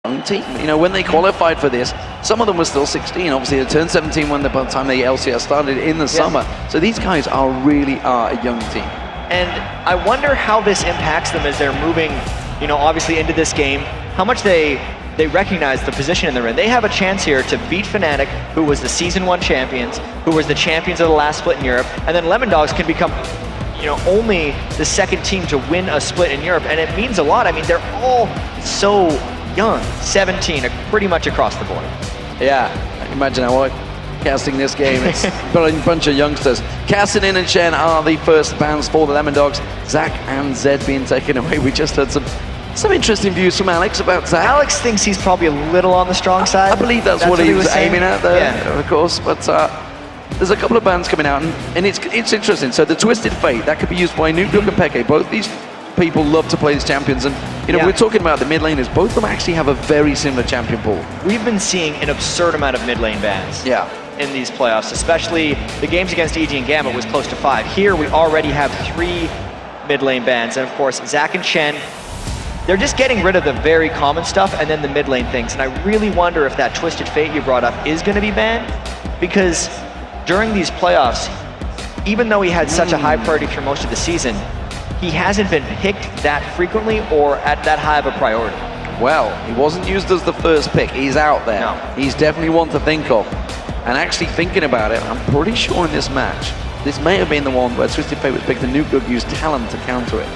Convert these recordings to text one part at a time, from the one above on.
young team. You know, when they qualified for this, some of them were still 16. Obviously, they turned 17 by the time the LCS started in the summer. So these guys really are a young team. And I wonder how this impacts them as they're moving, you know, obviously into this game, how much they recognize the position they're in. They have a chance here to beat Fnatic, who was the Season 1 champions, who was the champions of the last split in Europe, and then Lemondogs can become, you know, only the second team to win a split in Europe, and it means a lot. I mean, they're all so young, 17, pretty much across the board. Yeah, imagine how casting this game. It's a bunch of youngsters. Cassidy and Shen are the first bans for the Lemondogs. Zach and Zed being taken away. We just heard some interesting views from Alex about Zach. Alex thinks he's probably a little on the strong side. I believe that's what he was aiming at there, of course. But there's a couple of bans coming out, and it's interesting. So the Twisted Fate, that could be used by Nuke and Peke. Both these people love to play these champions, and you know, we're talking about the mid laners. Both of them actually have a very similar champion pool. We've been seeing an absurd amount of mid lane bans. In these playoffs, especially the games against EG and Gambit was close to 5. Here we already have 3 mid lane bans, and of course Zach and Shen, they're just getting rid of the very common stuff and then the mid lane things. And I really wonder if that Twisted Fate you brought up is going to be banned, because during these playoffs, even though he had such a high priority through most of the season, he hasn't been picked that frequently or at that high of a priority. Well, he wasn't used as the first pick. He's out there. No. He's definitely one to think of. And actually thinking about it, I'm pretty sure in this match, this may have been the one where Twisted Fate was picked and Nuke used Talon to counter it.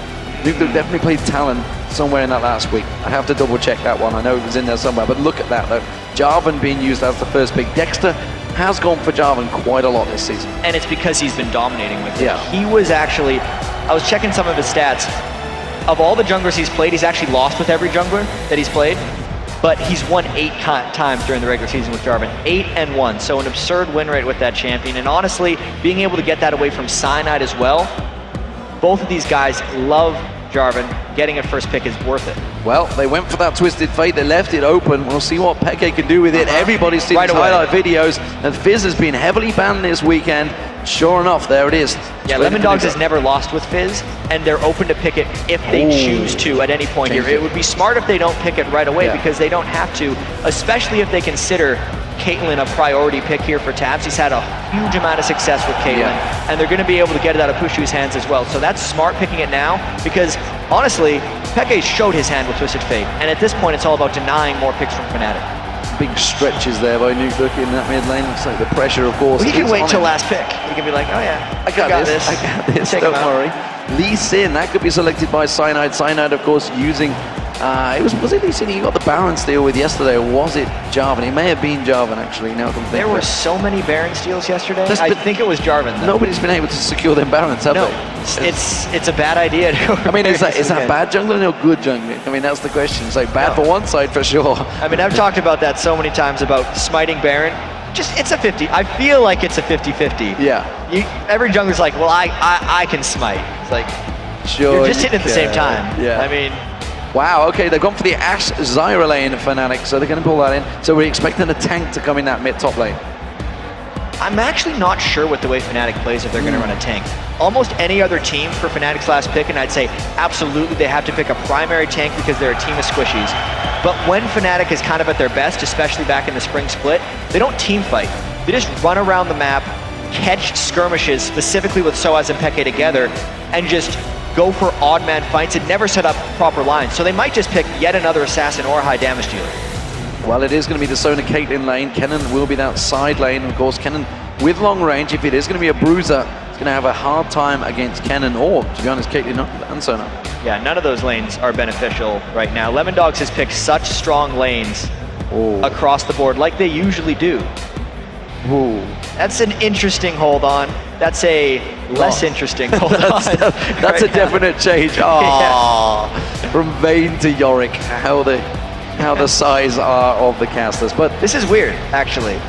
Nuke definitely played Talon somewhere in that last week. I have to double check that one. I know it was in there somewhere, but look at that though. Jarvan being used as the first pick. Dexter has gone for Jarvan quite a lot this season. And it's because he's been dominating with it. He was actually, I was checking some of his stats. Of all the junglers he's played, he's actually lost with every jungler that he's played. But he's won 8 times during the regular season with Jarvan. 8-1, so an absurd win rate with that champion. And honestly, being able to get that away from Cyanide as well, both of these guys love Jarvan. Getting a first pick is worth it. Well, they went for that Twisted Fate. They left it open. We'll see what Peke can do with it. Everybody's seen these highlight videos, and Fizz has been heavily banned this weekend. Sure enough, there it is. Yeah, Lemondogs has never lost with Fizz, and they're open to pick it if they choose to at any point here. It would be smart if they don't pick it right away, because they don't have to, especially if they consider Caitlyn a priority pick here for Tabs. He's had a huge amount of success with Caitlyn, and they're going to be able to get it out of Pushu's hands as well. So that's smart picking it now, because honestly, Peke showed his hand with Twisted Fate, and at this point it's all about denying more picks from Fnatic. Big stretches there by Nuke in that mid lane. Looks like the pressure, of course. Well, he can wait till last pick. He can be like, oh yeah, I got this. I got this. Don't worry. Lee Sin, that could be selected by Cyanide. Cyanide, of course, using. Was it Lee Sin he got the Baron steal with yesterday, or was it Jarvan? It may have been Jarvan, actually. Now there were so many Baron steals yesterday. I think it was Jarvan, though. Nobody's been able to secure them Barons, have they? It's a bad idea. I mean, is that bad jungling or good jungling? I mean, that's the question. It's like bad for one side for sure. I mean, I've talked about that so many times about smiting Baron. It's a 50. I feel like it's a 50-50. Yeah. Every jungler's like, well, I can smite. It's like, you're just hitting at the same time. Yeah. I mean. Wow, okay, they've gone for the Ashe Zyra lane for Fnatic, so they're going to pull that in. So we're expecting a tank to come in that mid-top lane. I'm actually not sure what the way Fnatic plays if they're going to run a tank. Almost any other team for Fnatic's last pick, and I'd say absolutely they have to pick a primary tank because they're a team of squishies. But when Fnatic is kind of at their best, especially back in the spring split, they don't team fight. They just run around the map, catch skirmishes, specifically with Soaz and Peke together, and just go for odd man fights and never set up proper lines. So they might just pick yet another assassin or a high damage dealer. Well, it is going to be the Sona Caitlyn lane. Kennen will be that side lane. Of course, Kennen with long range. If it is going to be a bruiser, it's going to have a hard time against Kennen or, to be honest, Caitlyn and Sona. Yeah, none of those lanes are beneficial right now. Lemondogs has picked such strong lanes across the board like they usually do. Ooh. That's an interesting hold on. That's a less interesting hold on. That's a definite change. From Vayne to Yorick, how the size are of the casters. But this is weird, actually,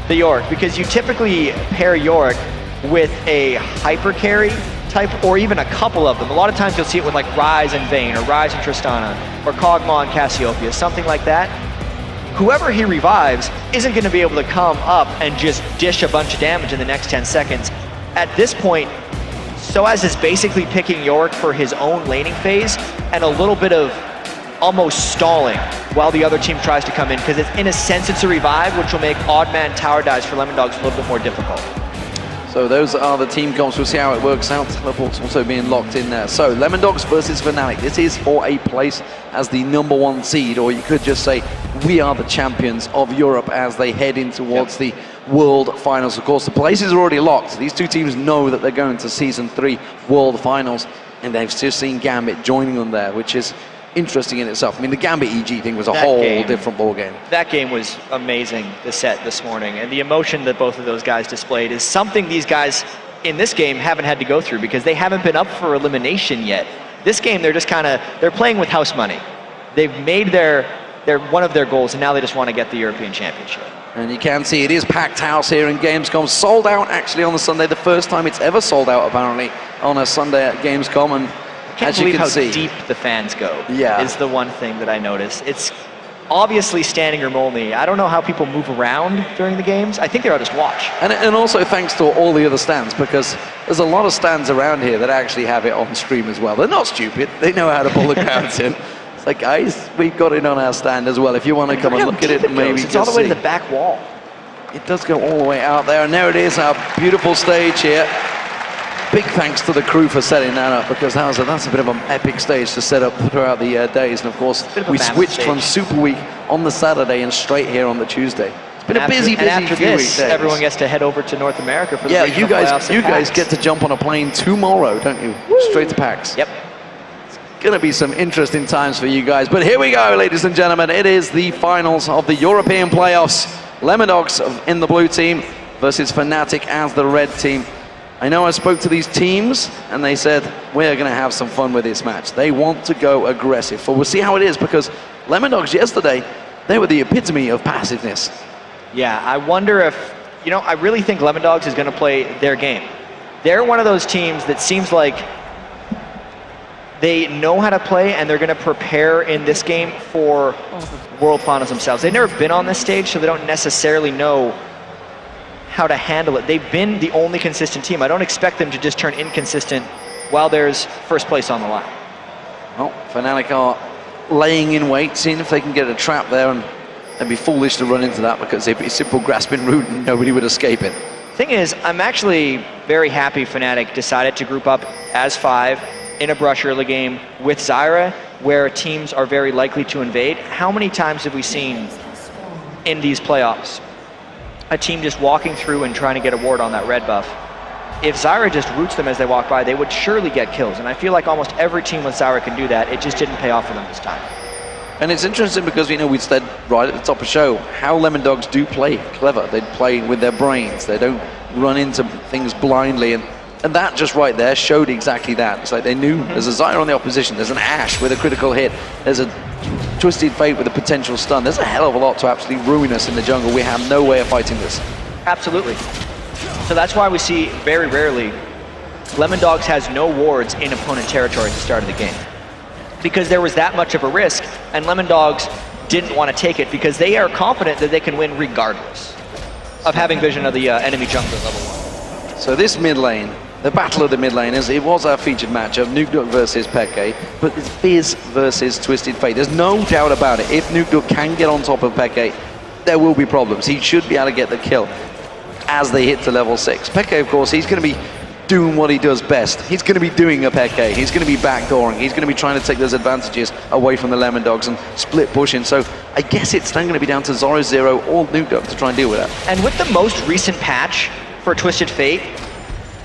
the Yorick, because you typically pair Yorick with a hyper carry type, or even a couple of them. A lot of times you'll see it with like Ryze and Vayne, or Ryze and Tristana, or Kog'Maw and Cassiopeia, something like that. Whoever he revives isn't going to be able to come up and just dish a bunch of damage in the next 10 seconds. At this point, Soaz is basically picking Yorick for his own laning phase and a little bit of almost stalling while the other team tries to come in, because in a sense it's a revive, which will make odd man tower dives for Lemondogs a little bit more difficult. So those are the team comps. We'll see how it works out. Teleport's also being locked in there. So Lemondogs versus Fnatic. This is for a place as the #1 seed, or you could just say we are the champions of Europe as they head in towards the World Finals. Of course, the places are already locked. These two teams know that they're going to Season 3 World Finals, and they've just seen Gambit joining them there, which is interesting in itself. I mean, the Gambit EG thing was a whole different ball game. That game was amazing, the set this morning, and the emotion that both of those guys displayed is something these guys in this game haven't had to go through, because they haven't been up for elimination yet. This game, they're just they're playing with house money. They've made one of their goals, and now they just want to get the European Championship. And you can see it is packed house here in Gamescom. Sold out actually on the Sunday, the first time it's ever sold out apparently on a Sunday at Gamescom. And as you can see, how deep the fans go is the one thing that I notice. It's obviously standing room only. I don't know how people move around during the games. I think they'll just watch. And also thanks to all the other stands, because there's a lot of stands around here that actually have it on stream as well. They're not stupid. They know how to pull the crowds in. It's like, guys, we've got it on our stand as well. If you want to come and look at it and maybe it's all the way to the back wall. It does go all the way out there. And there it is, our beautiful stage here. Big thanks to the crew for setting that up, because that's a bit of an epic stage to set up throughout the days. And of course, we switched from Super Week on the Saturday and straight here on the Tuesday. It's been a busy few weeks. Everyone gets to head over to North America for the you guys get to jump on a plane tomorrow, don't you? Woo! Straight to PAX. Yep. It's going to be some interesting times for you guys. But here we go, ladies and gentlemen. It is the finals of the European playoffs. Lemondogs in the blue team versus Fnatic as the red team. I know I spoke to these teams and they said, we're going to have some fun with this match. They want to go aggressive. But we'll see how it is, because Lemondogs yesterday, they were the epitome of passiveness. Yeah, I wonder if, I really think Lemondogs is going to play their game. They're one of those teams that seems like they know how to play, and they're going to prepare in this game for World Finals themselves. They've never been on this stage, so they don't necessarily know how to handle it. They've been the only consistent team. I don't expect them to just turn inconsistent while there's first place on the line. Well, Fnatic are laying in wait, seeing if they can get a trap there, and they'd be foolish to run into that, because it'd be a simple grasping route and nobody would escape it. Thing is, I'm actually very happy Fnatic decided to group up as 5 in a brush early game with Zyra, where teams are very likely to invade. How many times have we seen in these playoffs a team just walking through and trying to get a ward on that red buff? If Zyra just roots them as they walk by, they would surely get kills. And I feel like almost every team with Zyra can do that. It just didn't pay off for them this time. And it's interesting because, we said right at the top of the show how Lemondogs do play clever. They play with their brains. They don't run into things blindly. And that just right there showed exactly that. It's like they knew there's a Zyra on the opposition. There's an Ashe with a critical hit. There's a Twisted Fate with a potential stun. There's a hell of a lot to absolutely ruin us in the jungle. We have no way of fighting this. Absolutely. So that's why we see very rarely Lemondogs has no wards in opponent territory at the start of the game, because there was that much of a risk, and Lemondogs didn't want to take it because they are confident that they can win regardless of having vision of the enemy jungler at level 1. So this mid lane, the battle of the mid laners, it was our featured matchup, Nukeduck versus Peke, but it's Fizz versus Twisted Fate. There's no doubt about it. If Nukeduck can get on top of Peke, there will be problems. He should be able to get the kill as they hit to level 6. Peke, of course, he's going to be doing what he does best. He's going to be doing a Peke. He's going to be backdooring. He's going to be trying to take those advantages away from the Lemondogs and split pushing. So I guess it's then going to be down to Zoro or Nukeduck to try and deal with that. And with the most recent patch for Twisted Fate,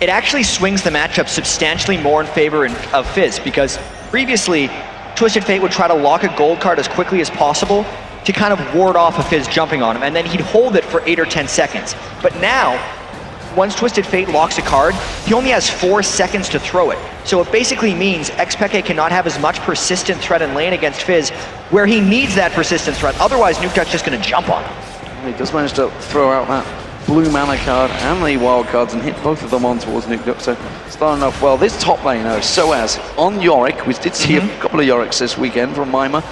it actually swings the matchup substantially more in favor of Fizz, because previously Twisted Fate would try to lock a gold card as quickly as possible to kind of ward off a Fizz jumping on him, and then he'd hold it for 8 or 10 seconds. But now, once Twisted Fate locks a card, he only has 4 seconds to throw it. So it basically means Xpeke cannot have as much persistent threat in lane against Fizz, where he needs that persistent threat. Otherwise, Nukeduck's just going to jump on him. He just managed to throw out that blue mana card and the wild cards and hit both of them on towards Nukeduck. So starting off well. This top lane, though, Soaz on Yorick. We did see a couple of Yoriks this weekend from Mima.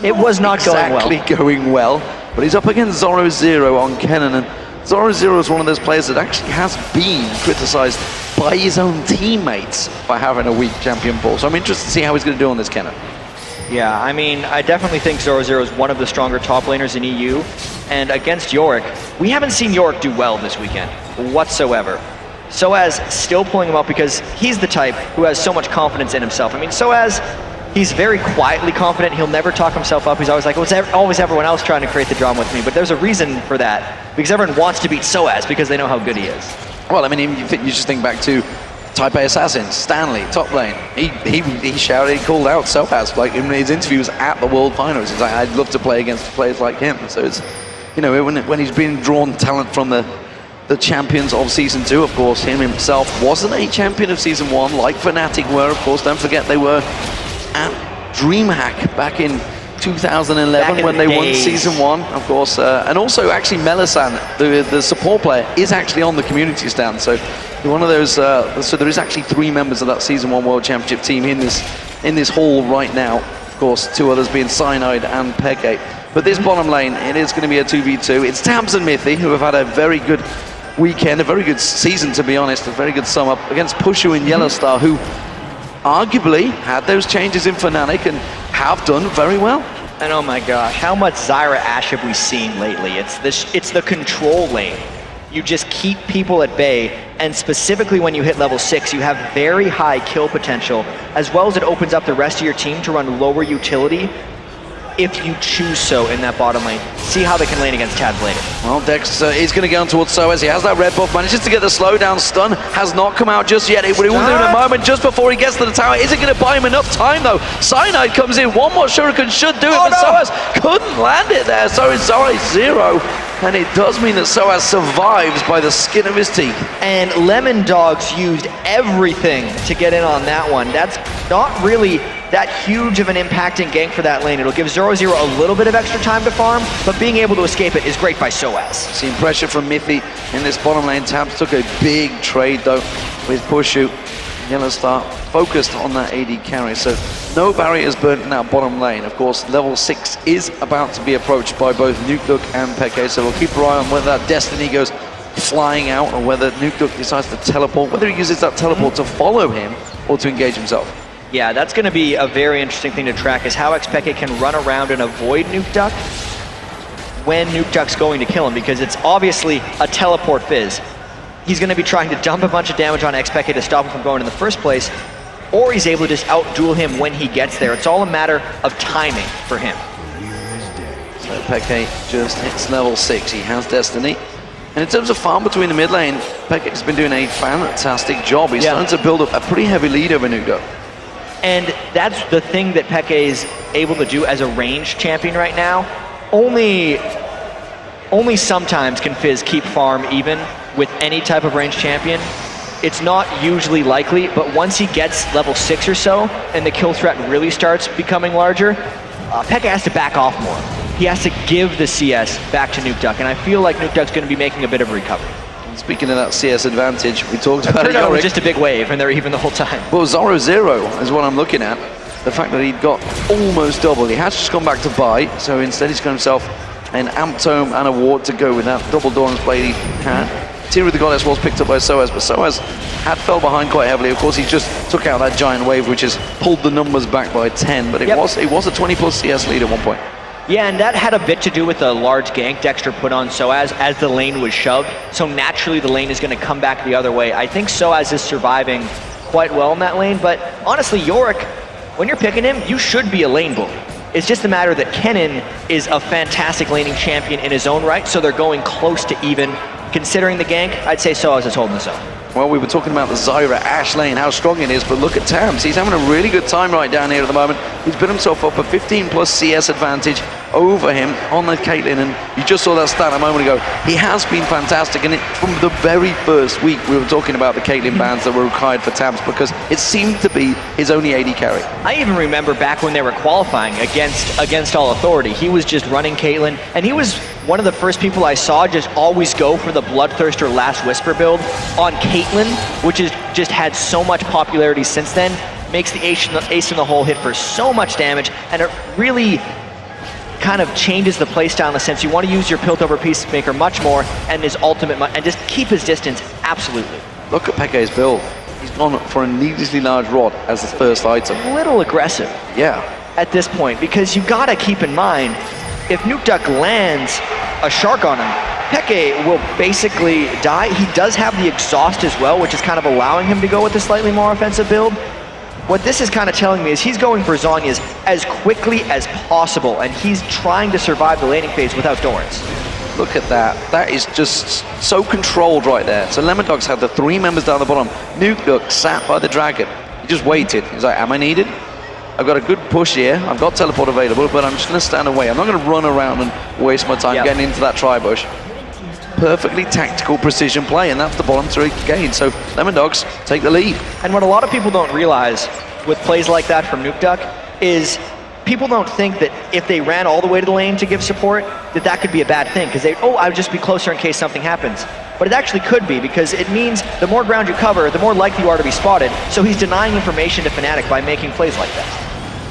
It was not exactly going well, but he's up against Zoro on Kennen, and Zoro is one of those players that actually has been criticized by his own teammates for having a weak champion pool. So I'm interested to see how he's going to do on this Kennen. Yeah, I mean, I definitely think 0-0 is one of the stronger top laners in EU. And against Yorick, we haven't seen Yorick do well this weekend whatsoever. Soaz still pulling him up because he's the type who has so much confidence in himself. I mean, Soaz, he's very quietly confident. He'll never talk himself up. He's always like, well, it's always everyone else trying to create the drama with me. But there's a reason for that, because everyone wants to beat Soaz because they know how good he is. Well, I mean, you just think back to Taipei Assassins, Stanley, top lane. He shouted, he called out Soaz, like in his interviews at the World Finals. He's like, I'd love to play against players like him. So it's, you know, when he's been drawn talent from the champions of Season 2, of course, him himself wasn't a champion of Season 1, like Fnatic were, of course. Don't forget they were at DreamHack back in 2011 when they won Season 1, of course. And also, actually, Melisan, the support player, is actually on the community stand. So one of those, so there is actually 3 members of that Season 1 World Championship team in this hall right now. Of course, 2 others being Cyanide and Peke. But this bottom lane, it is going to be a 2v2. It's Tabs and Mithy, who have had a very good weekend, a very good season, to be honest, a very good sum up against Pushu and Yellowstar, who arguably had those changes in Fnatic and have done very well. And oh my gosh, how much Zyra Ashe have we seen lately? It's the control lane. You just keep people at bay, and specifically when you hit level 6, you have very high kill potential, as well as it opens up the rest of your team to run lower utility if you choose so in that bottom lane. See how they can lane against Tabs later. Well, Dex is going to go on towards Soaz. He has that red buff, manages to get the slowdown stun, has not come out just yet. It will do in a moment just before he gets to the tower. Is it going to buy him enough time though? Cyanide comes in, one more shuriken should do it, but Soaz couldn't land it there, so it's already 0. And it does mean that Soaz survives by the skin of his teeth. And Lemondogs used everything to get in on that one. That's not really that huge of an impacting gank for that lane. It'll give 0-0 a little bit of extra time to farm, but being able to escape it is great by Soaz. Seeing pressure from Mithy in this bottom lane. Tabs took a big trade though with Pushu. Yellowstar focused on that AD carry, so no barriers burnt in that bottom lane. Of course, level 6 is about to be approached by both Nukeduck and Peke, so we'll keep our eye on whether that Destiny goes flying out or whether Nukeduck decides to teleport, whether he uses that teleport to follow him or to engage himself. Yeah, that's going to be a very interesting thing to track, is how Xpeke can run around and avoid Nukeduck when Nukeduck's going to kill him, because it's obviously a teleport fizz. He's going to be trying to dump a bunch of damage on Xpeke to stop him from going in the first place, or he's able to just outduel him when he gets there. It's all a matter of timing for him. So Peke just hits level 6. He has Destiny. And in terms of farm between the mid lane, Peke's been doing a fantastic job. He's starting to build up a pretty heavy lead over Nukeduck. And that's the thing that Peke is able to do as a ranged champion right now. Only sometimes can Fizz keep farm even with any type of ranged champion. It's not usually likely, but once he gets level 6 or so, and the kill threat really starts becoming larger, Peke has to back off more. He has to give the CS back to Nukeduck, and I feel like Nukeduck's going to be making a bit of a recovery. Speaking of that CS advantage, we talked about it. It was just a big wave, and they're even the whole time. Well, 0-0 is what I'm looking at. The fact that he'd got almost double. He has just gone back to buy, so instead he's got himself an Amp Tome and a ward to go with that double Doran's Blade he had. Tear of the Goddess was picked up by Soaz, but Soaz had fell behind quite heavily. Of course, he just took out that giant wave, which has pulled the numbers back by 10, but it was a 20+ CS lead at one point. Yeah, and that had a bit to do with the large gank Dexter put on Soaz as the lane was shoved. So naturally the lane is going to come back the other way. I think Soaz is surviving quite well in that lane, but honestly, Yorick, when you're picking him, you should be a lane bully. It's just a matter that Kennen is a fantastic laning champion in his own right, so they're going close to even. Considering the gank, I'd say Soaz is holding this up. Well, we were talking about the Zyra Ashe lane, how strong it is, but look at Tams. He's having a really good time right down here at the moment. He's built himself up a 15+ CS advantage over him on the Caitlyn, and you just saw that stat a moment ago. He has been fantastic, and from the very first week, we were talking about the Caitlyn bans that were required for Tams because it seemed to be his only AD carry. I even remember back when they were qualifying against All Authority, he was just running Caitlyn, and he was one of the first people I saw just always go for the Bloodthirster Last Whisper build on Caitlyn, which has just had so much popularity since then. Makes the ace in the hole hit for so much damage, and it really kind of changes the playstyle in the sense you want to use your Piltover Peacemaker much more, and his ultimate, and just keep his distance, absolutely. Look at Peke's build. He's gone for a needlessly large rod as his first item. A little aggressive. Yeah, at this point, because you gotta keep in mind, if Nukeduck lands a Shark on him, Peke will basically die. He does have the exhaust as well, which is kind of allowing him to go with a slightly more offensive build. What this is kind of telling me is he's going for Zhonya's as quickly as possible, and he's trying to survive the laning phase without Doran's. Look at that. That is just so controlled right there. So Lemondogs had the 3 members down the bottom. Nukeduck sat by the dragon. He just waited. He's like, am I needed? I've got a good push here. I've got teleport available, but I'm just going to stand away. I'm not going to run around and waste my time getting into that tri-bush. Perfectly tactical precision play, and that's the bottom 3 gain. So Lemondogs take the lead. And what a lot of people don't realize with plays like that from Nukeduck is people don't think that if they ran all the way to the lane to give support, that that could be a bad thing, because I would just be closer in case something happens. But it actually could be, because it means the more ground you cover, the more likely you are to be spotted. So he's denying information to Fnatic by making plays like that.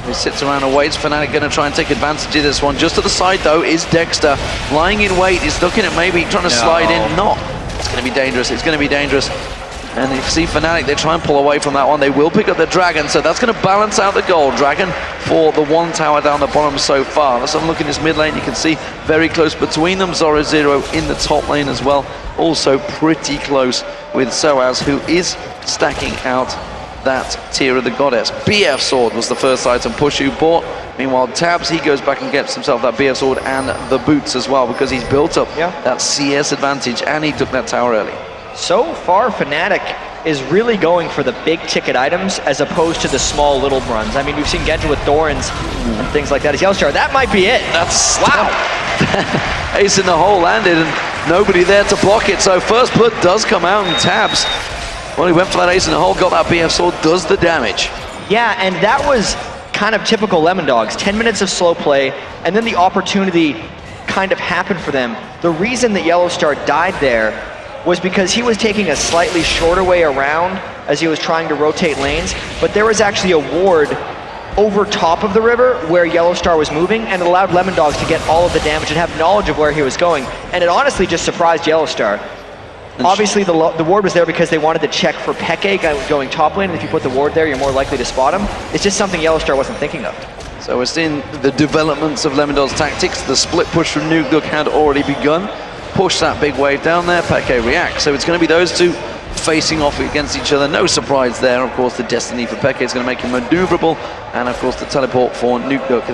He sits around and waits. Fnatic going to try and take advantage of this one. Just to the side, though, is Dexter. Lying in wait. He's looking at maybe trying to slide in. Not. It's going to be dangerous. It's going to be dangerous. And you see Fnatic, they try and pull away from that one. They will pick up the Dragon, so that's going to balance out the gold. Dragon for the 1 tower down the bottom so far. Let's have a look in this mid lane. You can see very close between them. Zoro in the top lane as well. Also pretty close with Soaz, who is stacking out that tier of the goddess. BF sword was the first item Pushu bought. Meanwhile, Tabs, he goes back and gets himself that BF sword and the boots as well, because he's built up that CS advantage, and he took that tower early. So far, Fnatic is really going for the big ticket items as opposed to the small little runs. I mean, we've seen Genja with Thorns and things like that as Yellowstar. That might be it. That's wow. Ace in the hole landed and nobody there to block it. So first blood does come out, and Tabs, well, he went for that ace in the hole, got that BF sword, does the damage. Yeah, and that was kind of typical Lemondogs. 10 minutes of slow play, and then the opportunity kind of happened for them. The reason that Yellowstar died there was because he was taking a slightly shorter way around as he was trying to rotate lanes, but there was actually a ward over top of the river where Yellowstar was moving, and it allowed Lemondogs to get all of the damage and have knowledge of where he was going, and it honestly just surprised Yellowstar. Obviously the ward was there because they wanted to check for Peke going top lane, and if you put the ward there, you're more likely to spot him. It's just something Yellowstar wasn't thinking of. So we're seeing the developments of Lemondogs' tactics. The split push from Nukeduck had already begun. Push that big wave down there, Peke reacts. So it's going to be those two facing off against each other. No surprise there. Of course, the destiny for Peke is going to make him maneuverable, and of course the teleport for Nukeduck.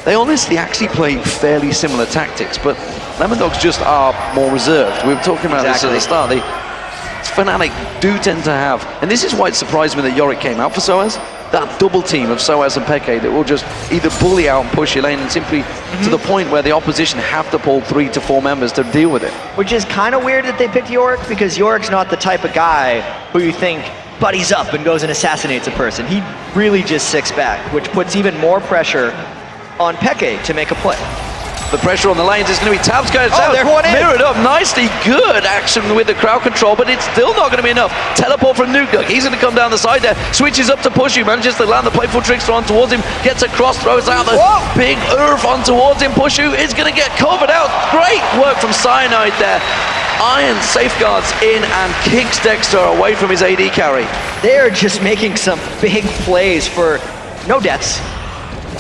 They honestly actually play fairly similar tactics, but Lemondogs just are more reserved. We were talking about this at the start. Fnatic do tend to have, and this is why it surprised me that Yorick came out for Soaz. That double team of Soaz and Peke that will just either bully out and push your lane, and simply to the point where the opposition have to pull 3 to 4 members to deal with it. Which is kind of weird that they picked Yorick, because Yorick's not the type of guy who you think buddies up and goes and assassinates a person. He really just sits back, which puts even more pressure on Peke to make a play. The pressure on the lanes is going to be Tabs going mirrored up nicely. Good action with the crowd control, but it's still not going to be enough. Teleport from Nukeduck. He's going to come down the side there. Switches up to Pushu, manages to land the playful trickster on towards him. Gets across, throws out the big Urf on towards him. Pushu is going to get covered out. Great work from Cyanide there. Iron safeguards in and kicks Dexter away from his AD carry. They're just making some big plays for no deaths.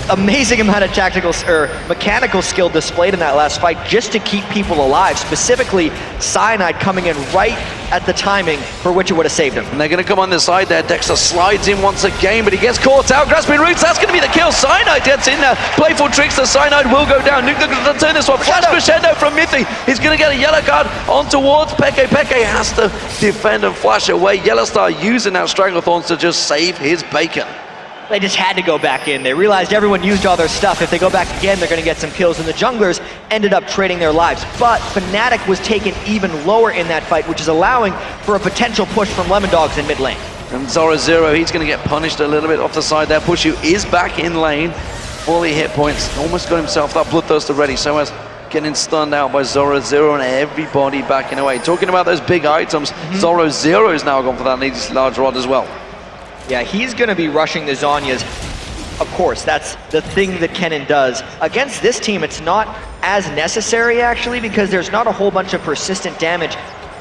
Amazing amount of tactical or mechanical skill displayed in that last fight just to keep people alive, specifically Cyanide coming in right at the timing for which it would have saved him. And they're going to come on the side there. Dexter slides in once again, but he gets caught out. Grasping roots, that's going to be the kill. Cyanide gets in there. Playful trickster, Cyanide will go down. Nukeduck going to turn this one. Flash crescendo from Mithy. He's going to get a yellow card on towards Peke. Peke has to defend and flash away. Yellowstar using that Stranglethorns to just save his bacon. They just had to go back in. They realized everyone used all their stuff. If they go back again, they're going to get some kills, and the junglers ended up trading their lives. But Fnatic was taken even lower in that fight, which is allowing for a potential push from Lemondogs in mid lane. And Zoro, he's going to get punished a little bit off the side there. Pushu is back in lane. Fully hit points. Almost got himself that Bloodthirster ready. So as getting stunned out by Zoro and everybody backing away. Talking about those big items, Zoro is now gone for that large rod as well. Yeah, he's going to be rushing the Zhonyas. Of course, that's the thing that Kennen does. Against this team, it's not as necessary, actually, because there's not a whole bunch of persistent damage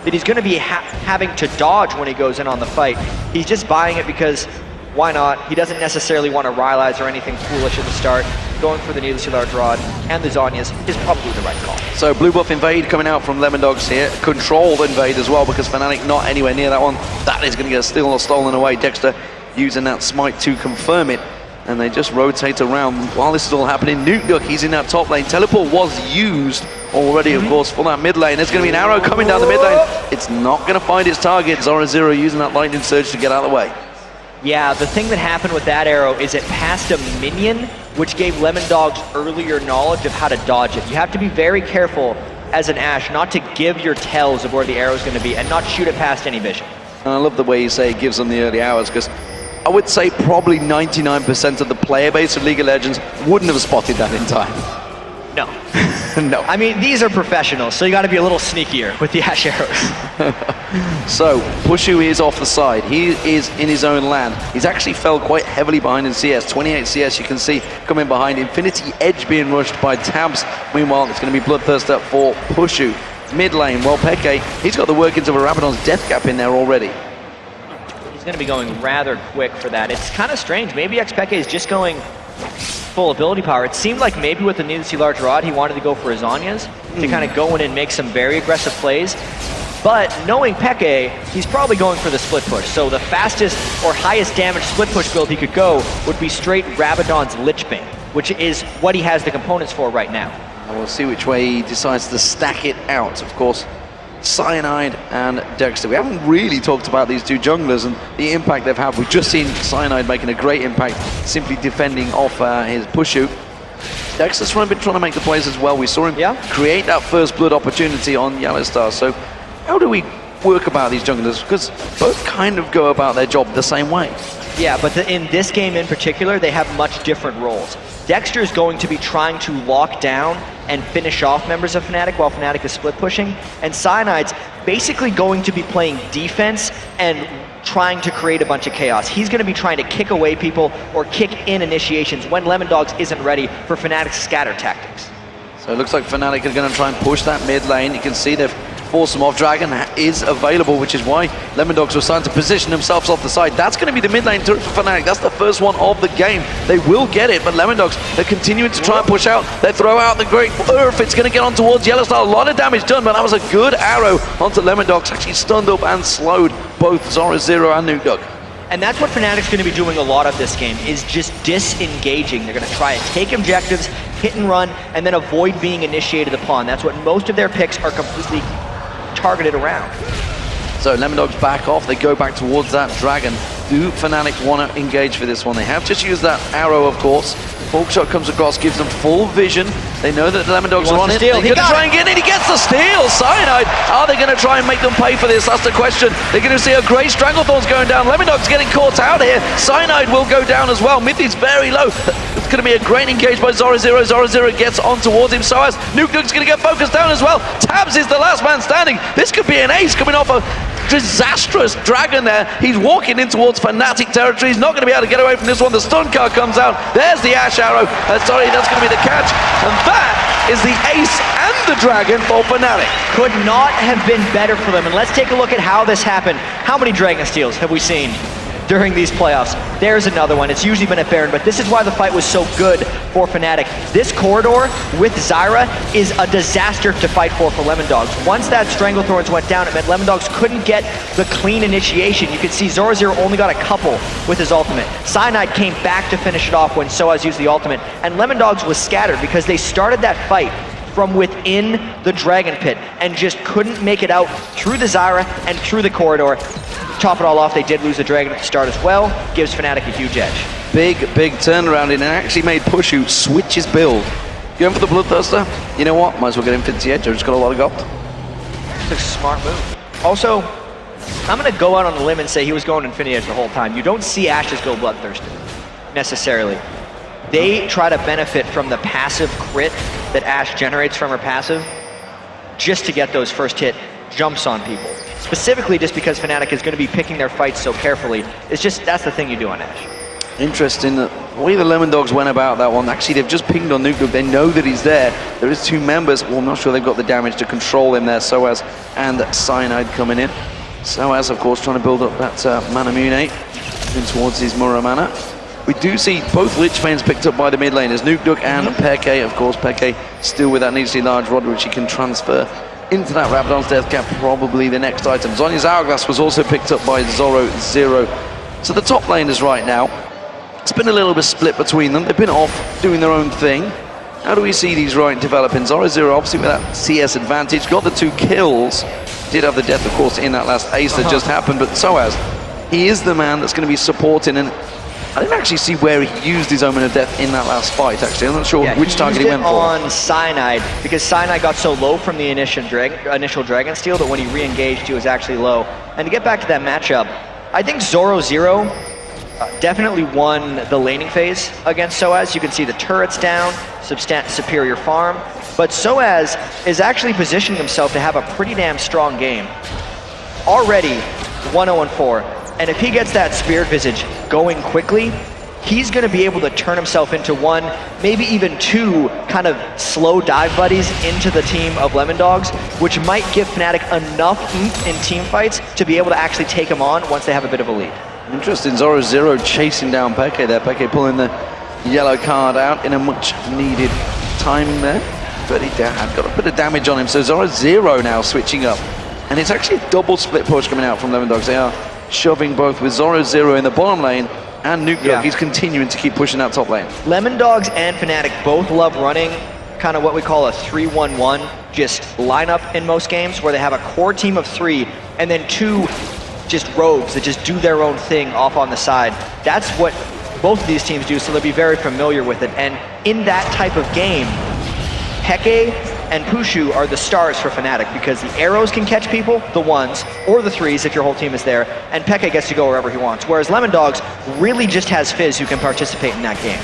that he's going to be having to dodge when he goes in on the fight. He's just buying it because Why not? He doesn't necessarily want to Rylai's or anything foolish at the start. Going for the needlessly large rod and the Zhonya's is probably the right call. So blue buff invade coming out from Lemondogs here. Controlled invade as well, because Fnatic not anywhere near that one. That is going to get still or stolen away. Dexter using that smite to confirm it. And they just rotate around while this is all happening. Nuke, he's in that top lane. Teleport was used already, of course, for that mid lane. There's going to be an arrow coming down the mid lane. It's not going to find its target. Zoro using that lightning surge to get out of the way. Yeah, the thing that happened with that arrow is it passed a minion, which gave Lemondogs earlier knowledge of how to dodge it. You have to be very careful as an Ashe not to give your tells of where the arrow is going to be and not shoot it past any vision. And I love the way you say it gives them the early hours, because I would say probably 99% of the player base of League of Legends wouldn't have spotted that in time. No. No. I mean, these are professionals, so you got to be a little sneakier with the Ashe arrows. So, Pushu is off the side. He is in his own land. He's actually fell quite heavily behind in CS. 28 CS you can see coming behind. Infinity Edge being rushed by Tabs. Meanwhile, it's going to be Bloodthirst up for Pushu. Mid lane, well, Peke, he's got the workings of a Rabadon's Death Gap in there already. He's going to be going rather quick for that. It's kind of strange. Maybe Peke is just going full ability power. It seemed like maybe with the needlessly large rod, he wanted to go for his Zhonya's to kind of go in and make some very aggressive plays. But knowing Peke, he's probably going for the split push. So the fastest or highest damage split push build he could go would be straight Rabadon's Lich Bane, which is what he has the components for right now. And we'll see which way he decides to stack it out. Of course, Cyanide and Dexter. We haven't really talked about these two junglers and the impact they've had. We've just seen Cyanide making a great impact, simply defending off his Pushu. Dexter's been trying to make the plays as well. We saw him create that first blood opportunity on Yellow Star. So how do we work about these junglers? Because both kind of go about their job the same way. Yeah, but in this game in particular, they have much different roles. Dexter is going to be trying to lock down and finish off members of Fnatic while Fnatic is split pushing, and Cyanide's basically going to be playing defense and trying to create a bunch of chaos. He's going to be trying to kick away people or kick in initiations when Lemondogs isn't ready for Fnatic's scatter tactics. So it looks like Fnatic are going to try and push that mid lane. You can see they've forced them off. Dragon is available, which is why Lemondogs were starting to position themselves off the side. That's going to be the mid lane turret for Fnatic. That's the first one of the game. They will get it, but Lemondogs are continuing to try and push out. They throw out the Great Earth. It's going to get on towards Yellow Star. A lot of damage done, but that was a good arrow onto Lemondogs. Actually stunned up and slowed both Zoro Zero and Nuke. And that's what Fnatic's going to be doing a lot of this game, is just disengaging. They're going to try and take objectives, hit and run, and then avoid being initiated upon. That's what most of their picks are completely targeted around. So Lemondogs back off, they go back towards that Dragon. Do Fnatic want to engage for this one? They have just used that arrow, of course. Forkshot comes across, gives them full vision. They know that the Lemondogs are on it. They're going to try and get it. He gets the steal. Cyanide. Are they going to try and make them pay for this? That's the question. They're going to see a great Stranglethorn's going down. Lemondogs getting caught out here. Cyanide will go down as well. Mid is very low. It's going to be a great engage by Zoro Zero. Zoro Zero gets on towards him. So as Nuke's going to get focused down as well. Tabs is the last man standing. This could be an ace coming off a disastrous Dragon there. He's walking in towards Fnatic territory. He's not going to be able to get away from this one. The stun card comes out. There's the Ashe arrow. Sorry, that's going to be the catch. And that is the ace and the Dragon for Fnatic. Could not have been better for them. And let's take a look at how this happened. How many Dragon Steals have we seen during these playoffs? There's another one. It's usually been a Baron, but this is why the fight was so good for Fnatic. This corridor with Zyra is a disaster to fight for Lemondogs. Once that Stranglethorns went down, it meant Lemondogs couldn't get the clean initiation. You could see Zoro Zero only got a couple with his ultimate. Cyanide came back to finish it off when Soaz used the ultimate, and Lemondogs was scattered because they started that fight from within the Dragon Pit and just couldn't make it out through the Zyra and through the corridor. Top it all off, they did lose the Dragon at the start as well. Gives Fnatic a huge edge. Big turnaround, and it actually made Pushu switch his build. Going for the Bloodthirster? You know what? Might as well get Infinity Edge. I've just got a lot of gold. It's a smart move. Also, I'm going to go out on a limb and say he was going Infinity Edge the whole time. You don't see Ashes go Bloodthirsty, necessarily. They try to benefit from the passive crit that Ashe generates from her passive just to get those first hit jumps on people. Specifically just because Fnatic is going to be picking their fights so carefully. It's just, that's the thing you do on Ashe. Interesting the way the Lemondogs went about that one. Actually, they've just pinged on Nuke. They know that he's there. There is two members. Well, I'm not sure they've got the damage to control him there. Soaz and Cyanide coming in. Soaz, of course, trying to build up that Manamunate. moving towards his Muramana. We do see both Lich Banes picked up by the mid laners, Nukeduck and Peke. Of course, Peke still with that needlessly large rod, which he can transfer into that Rabadon's Death Cap, probably the next item. Zhonya's Hourglass was also picked up by Zoro Zero. So the top laners right now, it's been a little bit split between them. They've been off doing their own thing. How do we see these right developing? Zoro Zero obviously with that CS advantage, got the 2 kills. Did have the death, of course, in that last ace that just happened, but Soaz, he is the man that's going to be supporting, and I didn't actually see where he used his Omen of Death in that last fight, actually. I'm not sure which target he went for. On Cyanide, because Cyanide got so low from the initial Dragon Steel that when he re-engaged, he was actually low. And to get back to that matchup, I think Zoro Zero definitely won the laning phase against Soaz. You can see the turrets down, superior farm. But Soaz is actually positioning himself to have a pretty damn strong game. Already 1-0-4. And if he gets that Spirit Visage going quickly, he's going to be able to turn himself into 1, maybe even 2 kind of slow dive buddies into the team of Lemondogs, which might give Fnatic enough oomph in team fights to be able to actually take him on once they have a bit of a lead. Interesting, Zoro Zero chasing down Peke there. Peke pulling the yellow card out in a much needed timing there. But he got a bit of damage on him, so Zoro Zero now switching up. And it's actually a double split push coming out from Lemondogs. They are shoving both with Zoro Zero in the bottom lane and Nukeduck. He's continuing to keep pushing that top lane. Lemondogs and Fnatic both love running kind of what we call a 3-1-1 just lineup in most games, where they have a core team of 3 and then 2 just rogues that just do their own thing off on the side. That's what both of these teams do, so they'll be very familiar with it. And in that type of game, Peke and Pushu are the stars for Fnatic, because the arrows can catch people, the 1s, or the 3s if your whole team is there, and Peke gets to go wherever he wants. Whereas Lemondogs really just has Fizz who can participate in that game.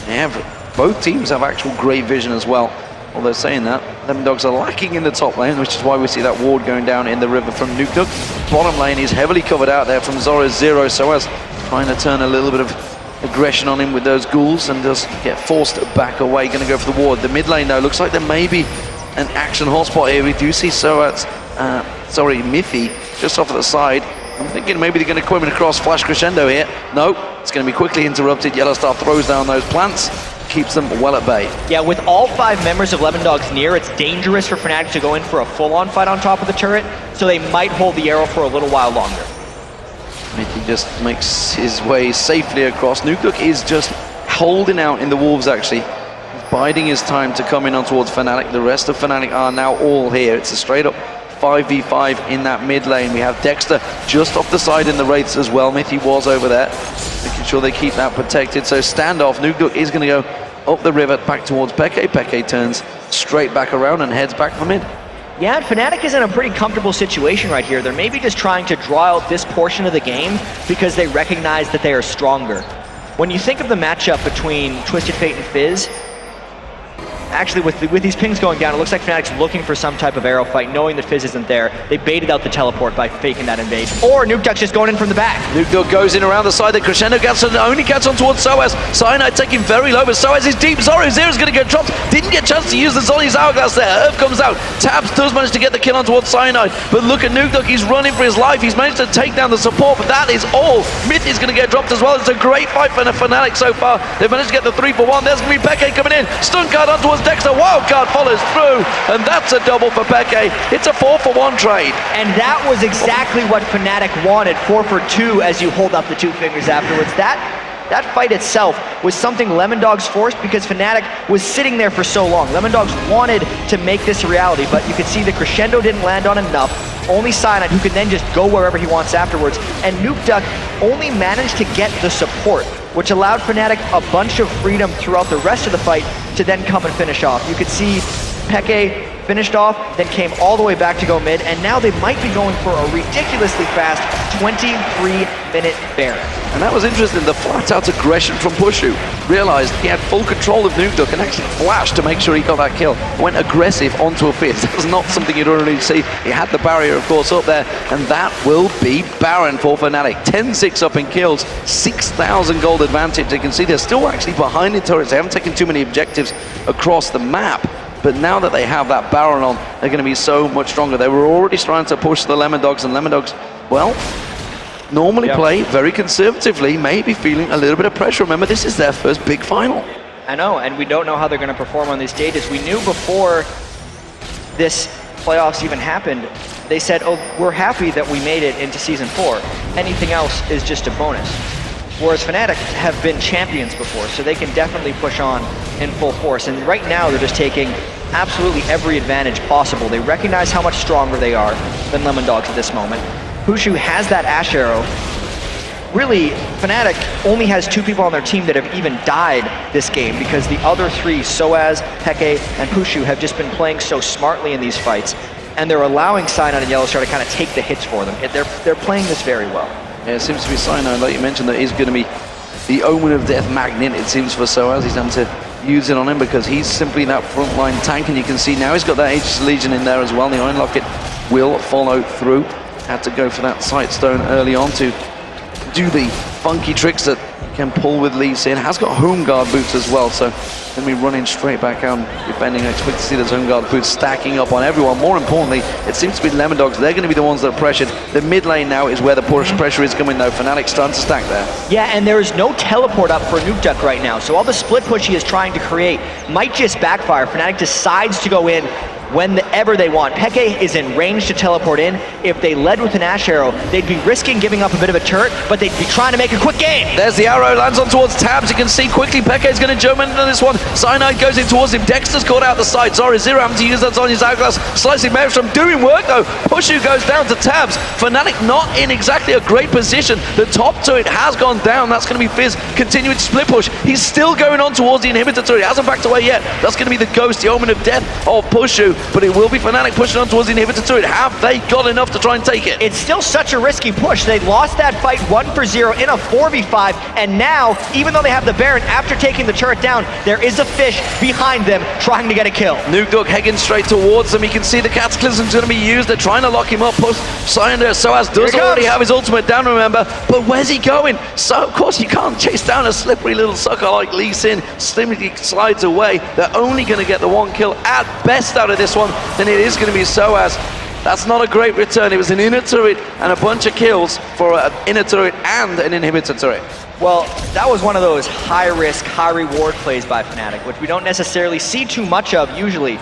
Yeah, both teams have actual great vision as well. Although saying that, Lemondogs are lacking in the top lane, which is why we see that ward going down in the river from Nukeduck. Bottom lane is heavily covered out there from Zoro Zero, so as trying to turn a little bit of aggression on him with those ghouls and just get forced back away. Going to go for the ward. The mid lane though looks like there may be an action hotspot here. We do see Mithy just off to the side. I'm thinking maybe they're going to come in across flash crescendo here. No, it's going to be quickly interrupted. Yellowstar throws down those plants, keeps them well at bay. Yeah, with all 5 members of Lemondogs near, it's dangerous for Fnatic to go in for a full-on fight on top of the turret, so they might hold the arrow for a little while longer. Mithy just makes his way safely across. Nukeduck is just holding out in the wolves, actually. He's biding his time to come in on towards Fnatic. The rest of Fnatic are now all here. It's a straight-up 5v5 in that mid lane. We have Dexter just off the side in the Wraiths as well. Mithy was over there, making sure they keep that protected. So standoff, Nukeduck is going to go up the river back towards Peke. Peke turns straight back around and heads back for mid. Yeah, Fnatic is in a pretty comfortable situation right here. They're maybe just trying to draw out this portion of the game because they recognize that they are stronger. When you think of the matchup between Twisted Fate and Fizz, actually with these pings going down, it looks like Fnatic's looking for some type of arrow fight, knowing that Fizz isn't there. They baited out the teleport by faking that invade. Or Nukeduck's just going in from the back. Nukeduck goes in around the side. The crescendo gets only gets on towards Soaz. Cyanide taking very low, but Soaz is deep. Zoro Zero's going to get dropped. Didn't get a chance to use the Zhonya's Hourglass there. Earth comes out. Tabs does manage to get the kill on towards Cyanide, but look at Nukeduck. He's running for his life. He's managed to take down the support, but that is all. Mithy is going to get dropped as well. It's a great fight for the Fnatic so far. They've managed to get the 3-for-1. There's going to be Peke coming in. Stun card on towards Dexter. Wildcard follows through, and that's a double for Peke. It's a 4-for-1 trade. And that was exactly what Fnatic wanted, 4-for-2 as you hold up the 2 fingers afterwards. That fight itself was something Lemondogs forced because Fnatic was sitting there for so long. Lemondogs wanted to make this a reality, but you could see the crescendo didn't land on enough. Only Cyanide, who can then just go wherever he wants afterwards. And Nukeduck only managed to get the support, which allowed Fnatic a bunch of freedom throughout the rest of the fight to then come and finish off. You could see Peke finished off, then came all the way back to go mid, and now they might be going for a ridiculously fast 23-minute Baron. And that was interesting, the flat-out aggression from Pushu. Realized he had full control of Nukeduck and actually flashed to make sure he got that kill. Went aggressive onto a Fizz. That's not something you'd already see. He had the barrier, of course, up there, and that will be Baron for Fnatic. 10-6 up in kills, 6,000 gold advantage. You can see they're still actually behind the turrets. They haven't taken too many objectives across the map. But now that they have that Baron on, they're going to be so much stronger. They were already trying to push the Lemondogs, and Lemondogs, well, normally play very conservatively, maybe feeling a little bit of pressure. Remember, this is their first big final. I know, and we don't know how they're going to perform on these stages. We knew before this playoffs even happened, they said, oh, we're happy that we made it into Season 4. Anything else is just a bonus. Whereas Fnatic have been champions before, so they can definitely push on in full force. And right now, they're just taking absolutely every advantage possible. They recognize how much stronger they are than Lemondogs at this moment. Pushu has that Ash Arrow. Really, Fnatic only has 2 people on their team that have even died this game because the other 3, Soaz, Peke, and Pushu, have just been playing so smartly in these fights, and they're allowing Cyanide and Yellowstar to kind of take the hits for them. They're playing this very well. Yeah, it seems to be Cyanide, like you mentioned, that is going to be the Omen of Death magnet, it seems, for Soaz. He's having to use it on him because he's simply that frontline tank, and you can see now he's got that Aegis Legion in there as well. The Iron Locket will follow through. Had to go for that Sightstone early on to do the funky tricks that can pull with Lee Sin. Has got home guard boots as well, so going to be running straight back out and defending. I expect to see those home guard boots stacking up on everyone. More importantly, it seems to be Lemondogs. They're going to be the ones that are pressured. The mid lane now is where the pressure is coming, though. Fnatic's starting to stack there. Yeah, and there is no teleport up for Nuke Duck right now, so all the split push he is trying to create might just backfire. Fnatic decides to go in whenever they want. Peke is in range to teleport in. If they led with an Ash Arrow, they'd be risking giving up a bit of a turret, but they'd be trying to make a quick game. There's the arrow, lands on towards Tabs. You can see quickly Peke is going to jump into this one. Cyanide goes in towards him. Dexter's caught out the side. Zero having to use that on his hourglass. Slicing Maelstrom doing work though. Pushu goes down to Tabs. Fnatic not in exactly a great position. The top turret has gone down. That's going to be Fizz continuing to split push. He's still going on towards the inhibitor turret. He hasn't backed away yet. That's going to be the ghost, the Omen of Death of Pushu, but it will be Fnatic pushing on towards the inhibitor turret. Have they got enough to try and take it? It's still such a risky push. They lost that fight 1-0 in a 4v5, and now, even though they have the Baron, after taking the turret down, there is a fish behind them trying to get a kill. Nuke Duck heading straight towards them. You can see the Cataclysm's going to be used. They're trying to lock him up. Soaz does already have his ultimate down, remember, but where's he going? So, of course, you can't chase down a slippery little sucker like Lee Sin. Slimly slides away. They're only going to get the 1 kill at best out of this one, then it is going to be Soaz. That's not a great return. It was an inner turret and a bunch of kills for an inner turret and an inhibitor turret. Well, that was one of those high-risk, high-reward plays by Fnatic, which we don't necessarily see too much of usually.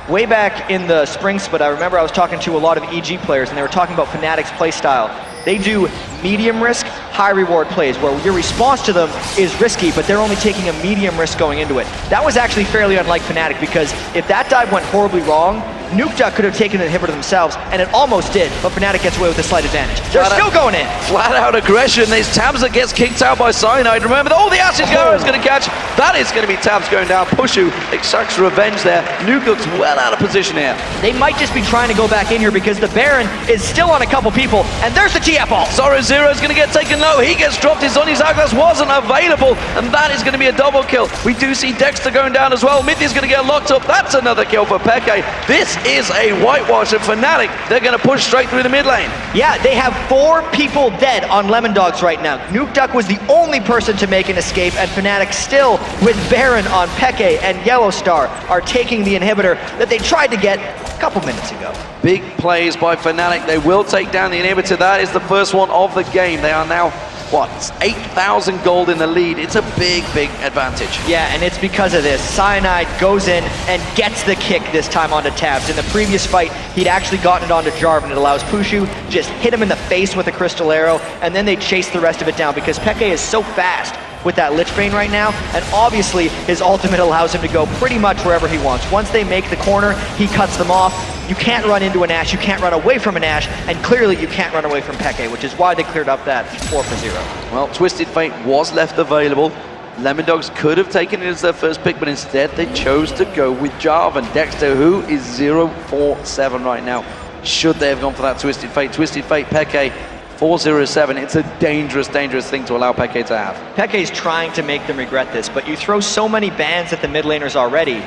Way back in the spring split, I remember I was talking to a lot of EG players, and they were talking about Fnatic's play style. They do medium risk, high reward plays, where your response to them is risky, but they're only taking a medium risk going into it. That was actually fairly unlike Fnatic, because if that dive went horribly wrong, Nuke Duck could have taken the inhibitor themselves, and it almost did, but Fnatic gets away with a slight advantage. They're still going in. Flat out aggression. There's Tabs that gets kicked out by Cyanide. Remember, the Ashes Go is going to catch. That is going to be Tabs going down. Pushu extracts revenge there. Nuke Duck's well out of position here. They might just be trying to go back in here because the Baron is still on a couple people, and there's the TF ult. Zero is going to get taken low. He gets dropped. His on his hourglass wasn't available, and that is going to be a double kill. We do see Dexter going down as well. Mithy's going to get locked up. That's another kill for Peke. This is a whitewash of Fnatic. They're going to push straight through the mid lane. Yeah, they have 4 people dead on Lemondogs right now. Nuke Duck was the only person to make an escape, and Fnatic still, with Baron on Peke and Yellowstar, are taking the inhibitor that they tried to get a couple minutes ago. Big plays by Fnatic. They will take down the inhibitor. That is the first one of the game. They are now, what, 8,000 gold in the lead. It's a big advantage. Yeah, and it's because of this. Cyanide goes in and gets the kick this time onto Tabs. In the previous fight, he'd actually gotten it onto Jarvan. It allows Pushu just hit him in the face with a crystal arrow, and then they chase the rest of it down because Peke is so fast with that Lich Bane right now, and obviously his ultimate allows him to go pretty much wherever he wants. Once they make the corner, he cuts them off. You can't run into an Ashe, you can't run away from an Ashe, and clearly you can't run away from Peke, which is why they cleared up that 4-0. Well, Twisted Fate was left available. Lemondogs could have taken it as their first pick, but instead they chose to go with Jarvan. Dexter, who is 0-4-7 right now. Should they have gone for that Twisted Fate? Twisted Fate, Peke, 4-0-7. It's a dangerous thing to allow Peke to have. Peke's trying to make them regret this, but you throw so many bans at the mid laners already,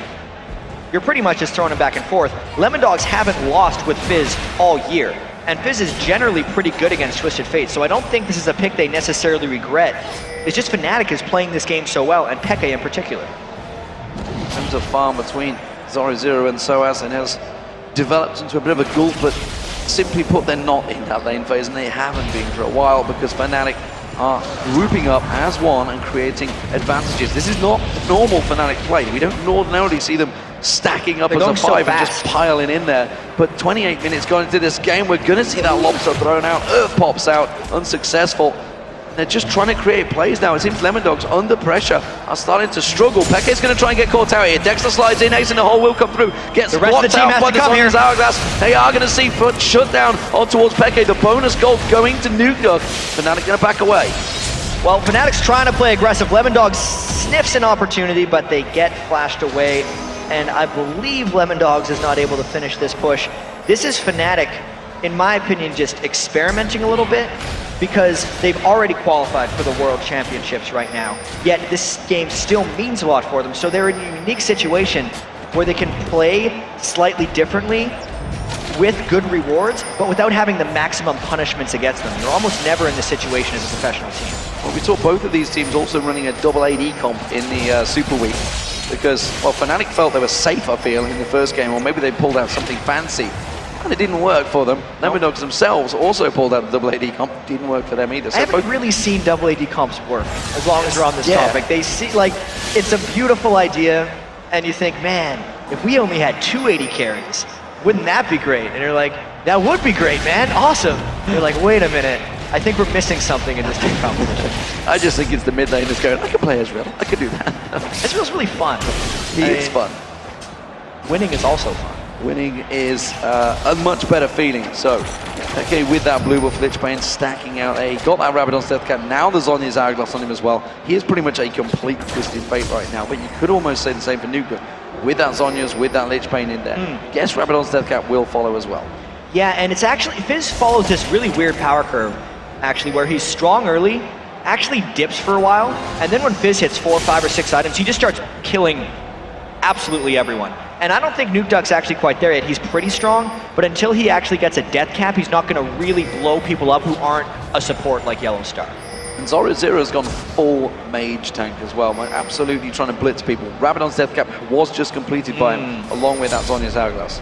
you're pretty much just throwing them back and forth. Lemondogs haven't lost with Fizz all year, and Fizz is generally pretty good against Twisted Fate, so I don't think this is a pick they necessarily regret. It's just Fnatic is playing this game so well, and Peke in particular. In terms of farm between Zoro and Soaz, and has developed into a bit of a gulf, but simply put, they're not in that lane phase, and they haven't been for a while because Fnatic are grouping up as one and creating advantages. This is not normal Fnatic play. We don't ordinarily see them stacking up as a 5 and just piling in there. But 28 minutes gone into this game, we're going to see that lobster thrown out. Earth pops out, unsuccessful. They're just trying to create plays now. It seems Lemondogs, under pressure, are starting to struggle. Peke's going to try and get caught out here. Dexter slides in, Ace in the hole will come through. Gets blocked out by the Zonya's Hourglass. They are going to see foot shut down on towards Peke. The bonus gold going to Nukedog. Fnatic going to back away. Well, Fnatic's trying to play aggressive. Lemondogs sniffs an opportunity, but they get flashed away. And I believe Lemondogs is not able to finish this push. This is Fnatic, in my opinion, just experimenting a little bit, because they've already qualified for the World Championships right now. Yet this game still means a lot for them. So they're in a unique situation where they can play slightly differently with good rewards, but without having the maximum punishments against them. You're almost never in this situation as a professional team. Well, we saw both of these teams also running a double AD comp in the Super Week, because, well, Fnatic felt they were safe, I feel, in the first game, or maybe they pulled out something fancy. And it didn't work for them. Lemondogs themselves also pulled out the double AD comp. Didn't work for them either. So I haven't really seen double AD comps work, as long as we're on this topic. They see, like, it's a beautiful idea, and you think, man, if we only had 2 AD carries, wouldn't that be great? And you're like, that would be great, man, awesome. And you're like, wait a minute, I think we're missing something in this team competition. I just think it's the mid lane that's going, I can play Ezreal, I can do that. Ezreal's really fun. He is fun. Winning is also fun. Winning is a much better feeling. So, okay, with that blue buff, Lichbane stacking out got that Rabadon's Death Cap. Now there's Zonya's Hourglass on him as well. He is pretty much a complete Twisted Fate right now, but you could almost say the same for Nuka. With that Zonya's, with that Lichbane in there. Guess Rabadon's Death Cap will follow as well. Yeah, and it's actually, Fizz follows this really weird power curve, actually, where he's strong early, actually dips for a while, and then when Fizz hits 4, 5, or 6 items, he just starts killing absolutely everyone. And I don't think Nukedog's actually quite there yet. He's pretty strong, but until he actually gets a death cap, he's not going to really blow people up who aren't a support like Yellow Star. And Zero has gone full mage tank as well, absolutely trying to blitz people. Rabadon's Death Cap was just completed by him, along with that Zonya's Hourglass.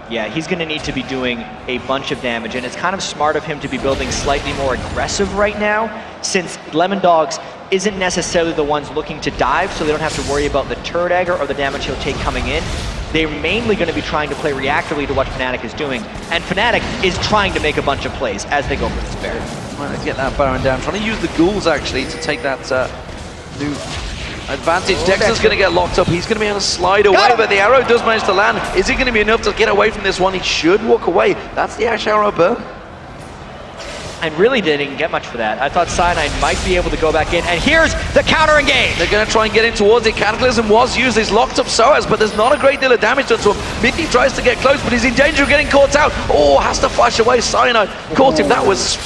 Yeah, he's going to need to be doing a bunch of damage, and it's kind of smart of him to be building slightly more aggressive right now, since Lemondogs isn't necessarily the ones looking to dive, so they don't have to worry about the turret aggro or the damage he'll take coming in. They're mainly going to be trying to play reactively to what Fnatic is doing, and Fnatic is trying to make a bunch of plays as they go for this Baron. Trying to get that Baron down, trying to use the ghouls actually to take that new advantage. Dexter's going to get locked up. He's going to be able to slide away, but the arrow does manage to land. Is it going to be enough to get away from this one? He should walk away. That's the Ash Arrow burn. And really didn't get much for that. I thought Cyanide might be able to go back in, and here's the counter engage! They're going to try and get in towards it. Cataclysm was used. He's locked up Soaz, but there's not a great deal of damage done to him. Mickey tries to get close, but he's in danger of getting caught out. Oh, has to flash away. Cyanide caught him. That was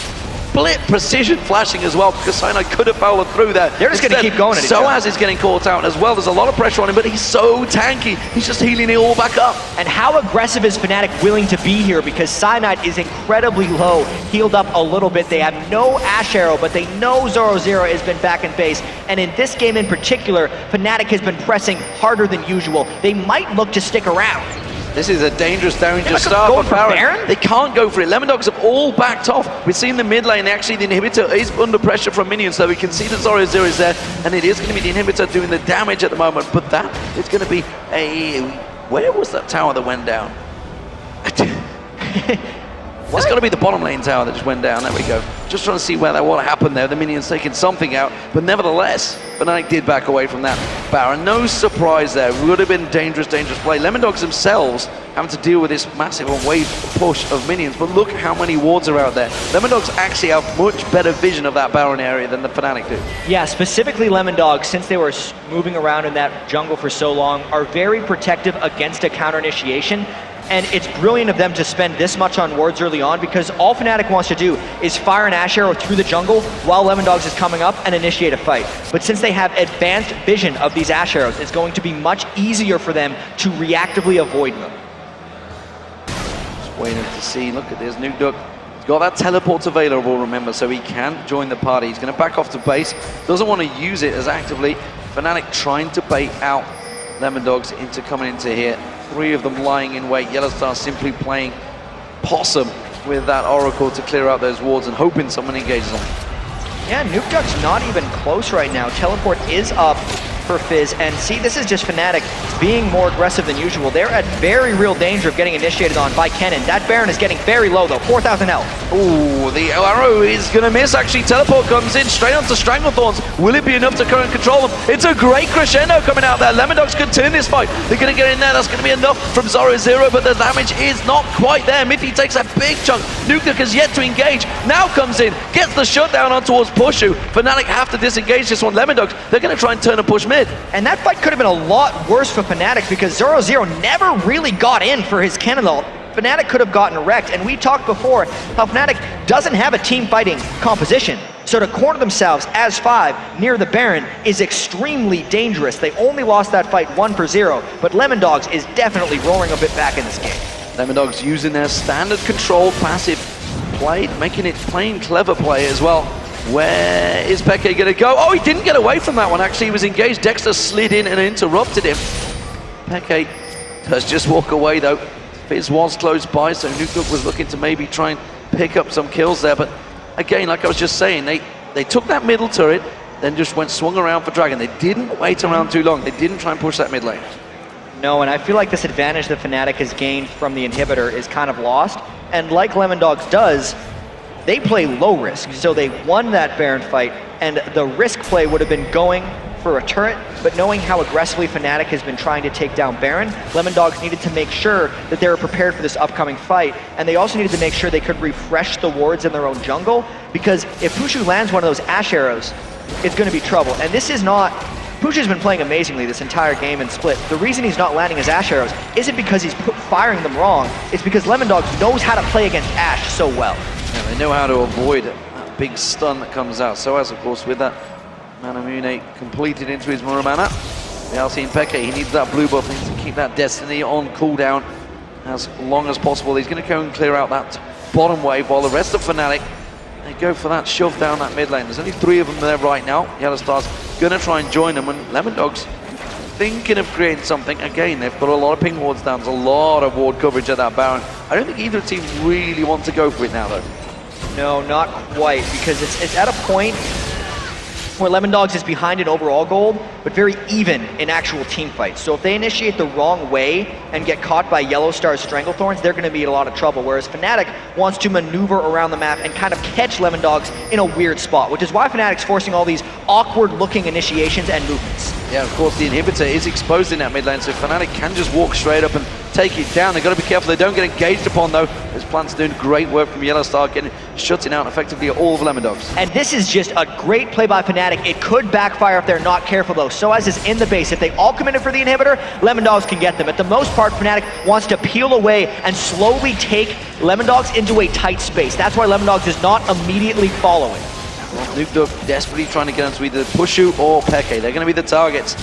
split precision flashing as well, because Cyanide could have followed through there. They're just going to keep going at each other. Soaz is getting caught out as well. There's a lot of pressure on him, but he's so tanky. He's just healing it all back up. And how aggressive is Fnatic willing to be here? Because Cyanide is incredibly low, healed up a little bit. They have no Ash Arrow, but they know Zoro has been back in base. And in this game in particular, Fnatic has been pressing harder than usual. They might look to stick around. This is a dangerous start for Baron. They can't go for it. Lemondogs have all backed off. We've seen the mid lane, actually the inhibitor is under pressure from minions, so we can see that Zoro is there, and it is going to be the inhibitor doing the damage at the moment, but that is going to be a... Where was that tower that went down? It's got to be the bottom lane tower that just went down. There we go. Just trying to see where that what happened there. The minions taking something out, but nevertheless, Fnatic did back away from that Baron. No surprise there. Would have been dangerous play. Lemondogs themselves having to deal with this massive wave push of minions, but look how many wards are out there. Lemondogs actually have much better vision of that Baron area than the Fnatic do. Yeah, specifically Lemondogs, since they were moving around in that jungle for so long, are very protective against a counter initiation. And it's brilliant of them to spend this much on wards early on, because all Fnatic wants to do is fire an Ash Arrow through the jungle while Lemondogs is coming up and initiate a fight. But since they have advanced vision of these Ash Arrows, it's going to be much easier for them to reactively avoid them. Just waiting to see. Look at this. Nukedog. He's got that teleport available, remember, so he can join the party. He's going to back off to base. Doesn't want to use it as actively. Fnatic trying to bait out Lemondogs into coming into here. 3 of them lying in wait. Yellowstar simply playing possum with that Oracle to clear out those wards and hoping someone engages on. Yeah, Nukeduck's not even close right now. Teleport is up for Fizz, and see, this is just Fnatic being more aggressive than usual. They're at very real danger of getting initiated on by Kennen. That Baron is getting very low though, 4,000 health. Ooh, the arrow is gonna miss. Actually, Teleport comes in straight onto Stranglethorns. Will it be enough to current control them? It's a great crescendo coming out there. Lemondogs could turn this fight. They're gonna get in there. That's gonna be enough from Zoro, but the damage is not quite there. Miffy takes a big chunk. Nukeduck has yet to engage. Now comes in, gets the shutdown on towards Pushu. Fnatic have to disengage this one. Lemondogs, they're gonna try and turn a push mid. And that fight could have been a lot worse for Fnatic because Zoro never really got in for his Cannonball. Fnatic could have gotten wrecked, and we talked before how Fnatic doesn't have a team fighting composition. So to corner themselves as 5 near the Baron is extremely dangerous. They only lost that fight 1-0, but Lemondogs is definitely roaring a bit back in this game. Lemondogs using their standard control passive play, making it plain clever play as well. Where is Peke gonna go? Oh, he didn't get away from that one. Actually, he was engaged. Dexter slid in and interrupted him. Peke does just walk away though. Fizz was close by, so Nukeduck was looking to maybe try and pick up some kills there. But again, like I was just saying, they took that middle turret, then just swung around for Dragon. They didn't wait around too long. They didn't try and push that mid lane. No, and I feel like this advantage that Fnatic has gained from the inhibitor is kind of lost. And like Lemondogs does, they play low risk, so they won that Baron fight, and the risk play would have been going for a turret, but knowing how aggressively Fnatic has been trying to take down Baron, Lemondogs needed to make sure that they were prepared for this upcoming fight, and they also needed to make sure they could refresh the wards in their own jungle, because if Pushu lands one of those Ash arrows, it's going to be trouble. And this is not... Pushu's been playing amazingly this entire game and split. The reason he's not landing his Ash arrows isn't because he's firing them wrong, it's because Lemondogs knows how to play against Ash so well. Yeah, they know how to avoid that big stun that comes out. So as of course with that Manamune completed into his Muramana. We are seeing Peke, he needs that blue buff, he needs to keep that Destiny on cooldown as long as possible. He's going to go and clear out that bottom wave while the rest of Fnatic, they go for that shove down that mid lane. There's only 3 of them there right now. Yellowstar's going to try and join them, and Lemondogs thinking of creating something. Again, they've got a lot of ping wards down, there's a lot of ward coverage at that Baron. I don't think either team really want to go for it now though. No, not quite, because it's at a point where Lemondogs is behind in overall gold, but very even in actual team fights. So if they initiate the wrong way and get caught by Yellowstar's Stranglethorns, they're going to be in a lot of trouble, whereas Fnatic wants to maneuver around the map and kind of catch Lemondogs in a weird spot, which is why Fnatic's forcing all these awkward-looking initiations and movements. Yeah, of course, the inhibitor is exposed in that mid lane, so Fnatic can just walk straight up and take it down. They've got to be careful they don't get engaged upon, though. This plant's doing great work from Yellowstar, shutting out effectively all of Lemondogs. And this is just a great play by Fnatic. It could backfire if they're not careful, though. Soaz is in the base. If they all come in for the inhibitor, Lemondogs can get them. At the most part, Fnatic wants to peel away and slowly take Lemondogs into a tight space. That's why Lemondogs is not immediately following. Well, Nukeduck desperately trying to get onto either Pushu or Peke. They're going to be the targets.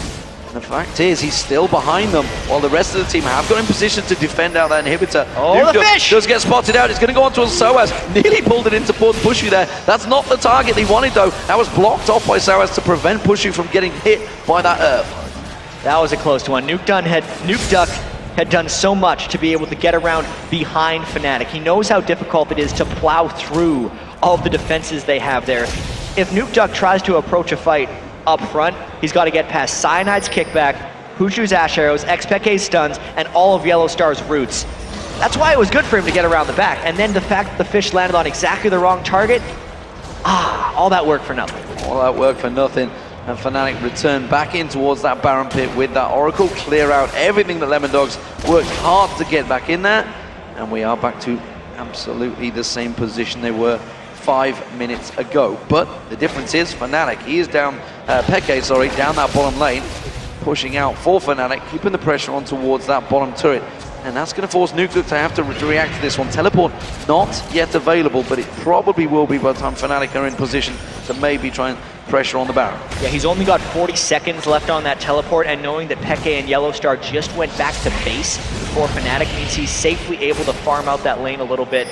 And the fact is, he's still behind them, while the rest of the team have got in position to defend out that inhibitor. Oh, Nukeduck the fish! does get spotted out. It's going to go onto Soaz. Nearly pulled it into towards Pushu there. That's not the target they wanted, though. That was blocked off by Soaz to prevent Pushu from getting hit by that earth. That was a close one. Nukeduck had done so much to be able to get around behind Fnatic. He knows how difficult it is to plow through all of the defenses they have there. If Nukeduck tries to approach a fight up front, he's got to get past Cyanide's kickback, Pushu's Ash Arrows, Xpeke's stuns, and all of Yellowstar's roots. That's why it was good for him to get around the back. And then the fact that the fish landed on exactly the wrong target, all that work for nothing. All that work for nothing. And Fnatic return back in towards that Baron pit with that Oracle, clear out everything that Lemondogs worked hard to get back in there. And we are back to absolutely the same position they were 5 minutes ago. But the difference is Fnatic, he is down, Peke, down that bottom lane, pushing out for Fnatic, keeping the pressure on towards that bottom turret. And that's going to force Nukeduck to have to react to this one. Teleport not yet available, but it probably will be by the time Fnatic are in position to maybe try and pressure on the Baron. Yeah, he's only got 40 seconds left on that teleport, and knowing that Peke and Yellowstar just went back to base for Fnatic means he's safely able to farm out that lane a little bit.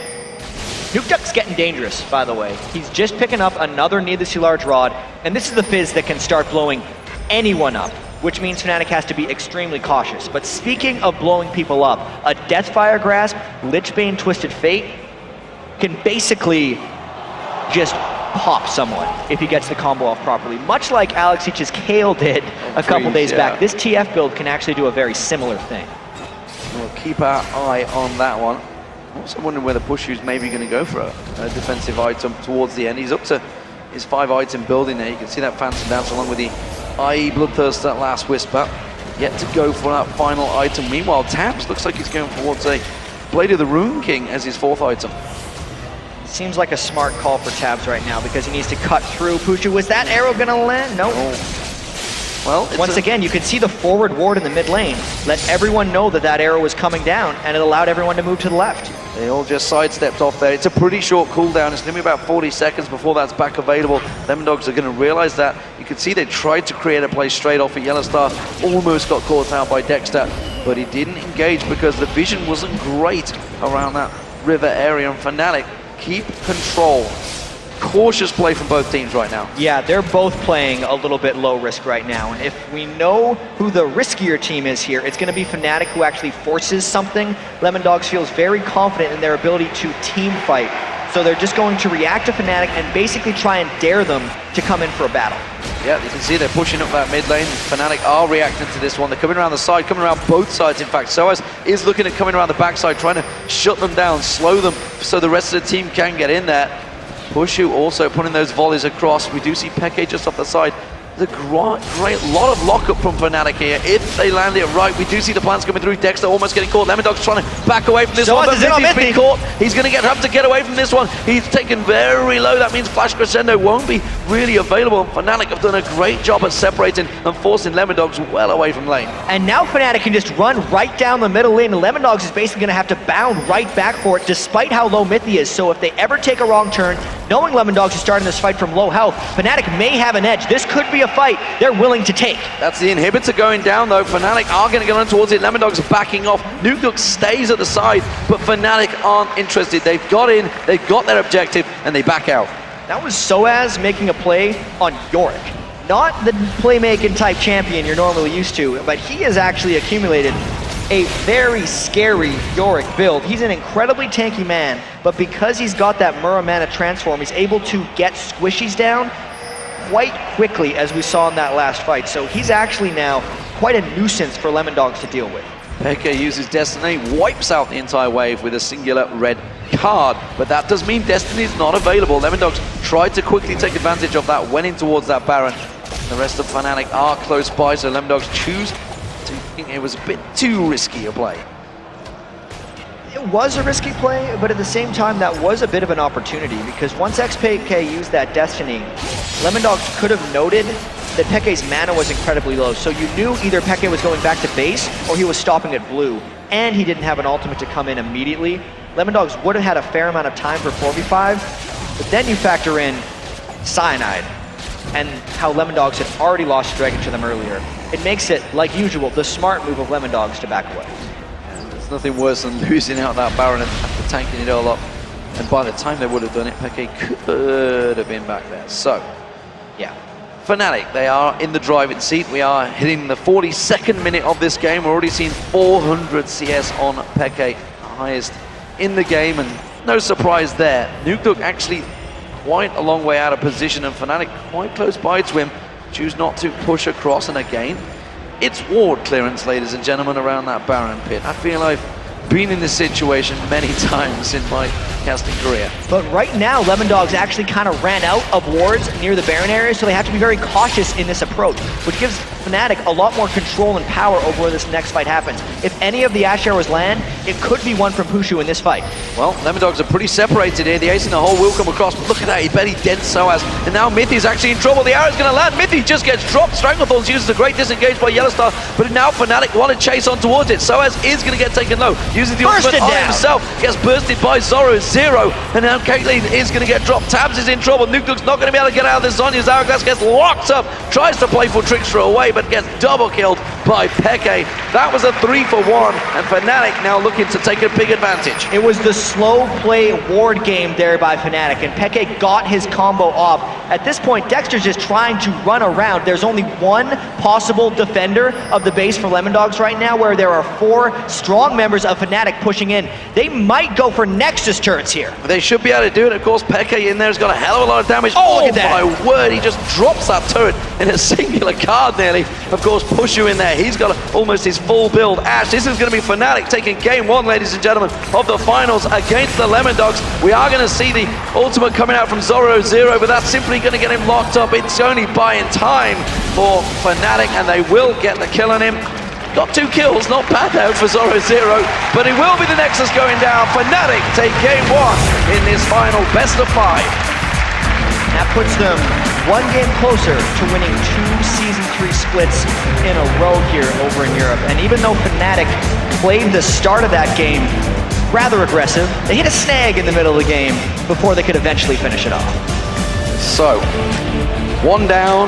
Nukeduck's getting dangerous, by the way. He's just picking up another needlessly large rod, and this is the Fizz that can start blowing anyone up which means Fnatic has to be extremely cautious. But speaking of blowing people up, a Deathfire Grasp, Lichbane Twisted Fate can basically just pop someone if he gets the combo off properly. Much like Alex Each's Kale did a couple days back, this TF build can actually do a very similar thing. We'll keep our eye on that one. I'm also wondering whether Pushu's maybe going to go for a defensive item towards the end. He's up to his 5-item building there. You can see that Phantom Dance along with the IE Bloodthirst, that last Whisper. Yet to go for that final item. Meanwhile, Tabs looks like he's going towards a Blade of the Rune King as his 4th item. Seems like a smart call for Tabs right now because he needs to cut through. Pushu, was that arrow gonna land? No. Oh. Well, once again, you can see the forward ward in the mid lane. Let everyone know that that arrow was coming down, and it allowed everyone to move to the left. They all just sidestepped off there. It's a pretty short cooldown. It's going to be about 40 seconds before that's back available. Lemondogs are going to realize that. You can see they tried to create a play straight off at Yellowstar. Almost got caught out by Dexter, but he didn't engage because the vision wasn't great around that river area. And Fnatic keep control. Cautious play from both teams right now. Yeah, they're both playing a little bit low risk right now. And if we know who the riskier team is here, it's going to be Fnatic who actually forces something. Lemondogs feels very confident in their ability to team fight. So they're just going to react to Fnatic and basically try and dare them to come in for a battle. Yeah, you can see they're pushing up that mid lane. Fnatic are reacting to this one. They're coming around the side, coming around both sides. In fact, Soaz is looking at coming around the backside, trying to shut them down, slow them so the rest of the team can get in there. Pushu also putting those volleys across. We do see Peke just off the side. There's a great lot of lockup from Fnatic here. If they land it right, we do see the plans coming through. Dexter almost getting caught. Lemondogs trying to back away from this one, but Mithy's been caught. He's going to have to get away from this one. He's taken very low. That means Flash Crescendo won't be really available. Fnatic have done a great job at separating and forcing Lemondogs well away from lane. And now Fnatic can just run right down the middle lane, and Lemondogs is basically going to have to bound right back for it, despite how low Mithy is. So if they ever take a wrong turn, knowing Lemondogs is starting this fight from low health, Fnatic may have an edge. This could be a fight they're willing to take. That's the inhibitor going down though. Fnatic are going to get on towards it. Lemondogs are backing off. Nuke stays at the side, but Fnatic aren't interested. They've got in, they've got their objective, and they back out. That was Soaz making a play on Yorick. Not the playmaking type champion you're normally used to, but he has actually accumulated a very scary Yorick build. He's an incredibly tanky man, but because he's got that Muramana transform, he's able to get squishies down quite quickly, as we saw in that last fight. So he's actually now quite a nuisance for Lemondogs to deal with. Peke uses Destiny, wipes out the entire wave with a singular red card, but that does mean Destiny's not available. Lemondogs tried to quickly take advantage of that, went in towards that Baron. The rest of Fnatic are close by, so Lemondogs choose to think it was a bit too risky a play. It was a risky play, but at the same time, that was a bit of an opportunity, because once XPK used that Destiny, Lemondogs could have noted that Peke's mana was incredibly low, so you knew either Peke was going back to base or he was stopping at blue, and he didn't have an ultimate to come in immediately. Lemondogs would have had a fair amount of time for 4v5, but then you factor in Cyanide and how Lemondogs had already lost Dragon to them earlier. It makes it, like usual, the smart move of Lemondogs to back away. There's nothing worse than losing out that Baron and tanking it all up. And by the time they would have done it, Peke could have been back there. So, yeah. Fnatic, they are in the driving seat. We are hitting the 42nd minute of this game. We're already seeing 400 CS on Peke, highest in the game, and no surprise there. Nuke actually quite a long way out of position, and Fnatic quite close by to him. Choose not to push across, and again, it's ward clearance, ladies and gentlemen, around that Baron pit. I feel I've been in this situation many times in my casting career. But right now, Lemondogs actually kind of ran out of wards near the Baron area, so they have to be very cautious in this approach, which gives Fnatic a lot more control and power over where this next fight happens. If any of the Ash arrows land, it could be one from Pushu in this fight. Well, Lemondogs are pretty separated here. The ace in the hole will come across, but look at that, he barely dents Soaz. And now Mithy's actually in trouble. The arrow's going to land. Mithy just gets dropped. Stranglethorns uses a great disengage by Yellowstar, but now Fnatic want to chase on towards it. Soaz is going to get taken low. Uses the ultimate on himself. Gets bursted by Zoro, 0. And now Caitlyn is going to get dropped. Tabs is in trouble. Nuke's not going to be able to get out of this. Zonya's Hourglass gets locked up. Tries to play for Trickster away, but gets double killed by Peke. That was a 3-for-1, and Fnatic now looking to take a big advantage. It was the slow play ward game there by Fnatic, and Peke got his combo off. At this point, Dexter's just trying to run around. There's only one possible defender of the base for Lemondogs right now, where there are 4 strong members of Fnatic pushing in. They might go for Nexus turrets here. They should be able to do it. Of course, Peke in there's got a hell of a lot of damage. Oh, look at that. My word, he just drops that turret in a singular card nearly. Of course, Pushu in there. He's got almost his full build. Ash, this is going to be Fnatic taking game 1, ladies and gentlemen, of the finals against the Lemondogs. We are going to see the ultimate coming out from Zoro0, but that's simply going to get him locked up. It's only buying time for Fnatic, and they will get the kill on him. Got 2 kills, not bad out for Zoro0, but it will be the Nexus going down. Fnatic take game 1 in this final best of 5. That puts them 1 game closer to winning 2 Season 3 splits in a row here over in Europe. And even though Fnatic played the start of that game rather aggressive, they hit a snag in the middle of the game before they could eventually finish it off. So, 1 down,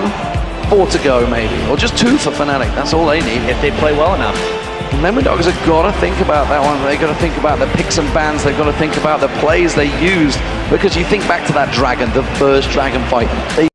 4 to go maybe, or just 2 for Fnatic. That's all they need. If they play well enough. Lemondogs have got to think about that one. They've got to think about the picks and bans. They've got to think about the plays they used, because you think back to that dragon, the first dragon fight. They